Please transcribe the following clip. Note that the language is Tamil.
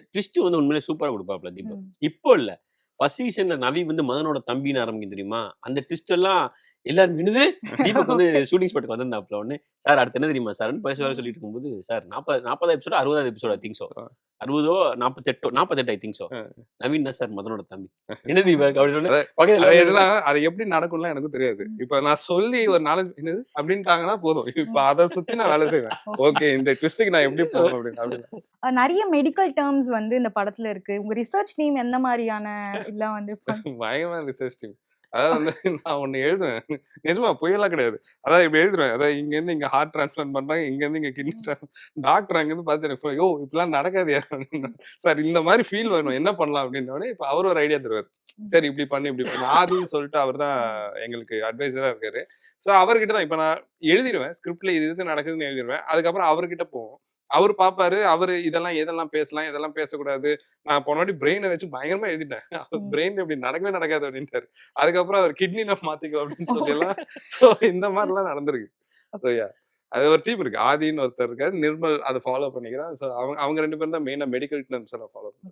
ட்விஸ்ட் வந்து உண்மையிலே சூப்பரா குடுப்பாப்ல தீபக். ம். இப்போ இல்ல. ஃபர்ஸ்ட் சீசன்ல நவி வந்து மதனோட தம்பின்னு ஆரம்பிக்கும் தெரியுமா? அந்த ட்விஸ்ட் எல்லாம் எல்லாரும் என்னது? தீபக் வந்து ஓகே. ஷூட்டிங் ஸ்பாட்க்கு வந்திருந்தாப்ல. உடனே, "சார் அடுத்து என்ன தெரியுமா சார்ன்னு?" பேசுவாரு ம். சொல்லிட்டு இருக்கும்போது, "சார் 40வது எபிசோடோ, 60வது எபிசோடோ ஐ திங்க் சோ. அ, 60ஓ 48 ஐ திங்க் சோ. அ. நவீன் தான் சார் மதனோட தம்பி." "என்ன தீபக்?" அப்படின்னு உடனே அத பக்கத்துல அது எல்லாரும் என்னன்னா, அது எப்படி நடக்கும்லாம் எனக்கும் தெரியாது. ம். இப்ப நான் சொல்லி ஒரு 4 என்னது? அப்படின்ட்டாங்கன்னா போதும். இப்ப ம். அத சுத்தி நான் வேலை செய்வேன். ஓகே. ஓகே இந்த ட்விஸ்ட்க்கு நான் எப்படி போணும் அப்படின்னு. நெறைய மெடிக்கல் டெர்ம்ஸ் வந்து இந்த படத்துல இருக்கு. உங்க ரிசர்ச் டீம் எந்த மாரியான இதெல்லாம் வந்து பயங்கரமான ரிசர்ச் டீம். அதாவது வந்து நான் ஒண்ணு எழுதுவேன். நிஜமா பொய்யெல்லாம் கிடையாது. அதாவது இப்படி எழுதிருவேன். அதாவது இங்கேருந்து இங்க ஹார்ட் டிரான்ஸ்பிளான்ட் பண்றாங்க. இங்கேருந்து இங்க கிட்னி டாக்டர் அங்கேருந்து பார்த்துட்டு எனக்கு யோ இப்படிலாம் நடக்காதயா அப்படின்னா சார் இந்த மாதிரி ஃபீல் வேணும் என்ன பண்ணலாம் அப்படின்னோடனே இப்ப அவர் ஒரு ஐடியா தருவார். சரி இப்படி பண்ணு இப்படி பண்ணு ஆதின்னு சொல்லிட்டு அவர் தான் எங்களுக்கு அட்வைசரா இருக்காரு. ஸோ அவர்கிட்ட தான் இப்ப நான் எழுதிருவேன். ஸ்கிரிப்ட்ல இது இது நடக்குதுன்னு எழுதிருவேன். அதுக்கப்புறம் அவர்கிட்ட போவோம். அவர் பாப்பாரு. அவரு இதெல்லாம் எதெல்லாம் பேசலாம், எதெல்லாம் பேசக்கூடாது. நான் போன வாட்டி பிரெயின வச்சு பயங்கரமா எழுதிட்டேன். அவர் ம். பிரெயின் இப்படி நடக்கவே நடக்காது அப்படின்ட்டாரு. அதுக்கப்புறம் அவர் கிட்னில மாத்திக்கோ அப்படின்னு சொல்லிலாம் சோ இந்த மாதிரிலாம் நடந்திருக்கு. சோ அது ஒரு டீம் இருக்கு. ஆதின்னு ஒருத்தர் இருக்காரு. நிர்மல் அத ஃபாலோ பண்ணிக்கிறான். சோ அவங்க அவங்க 2 பேரும் தான் மெயினா மெடிக்கல் டெர்ம்ஸ் எல்லாம் ஃபாலோ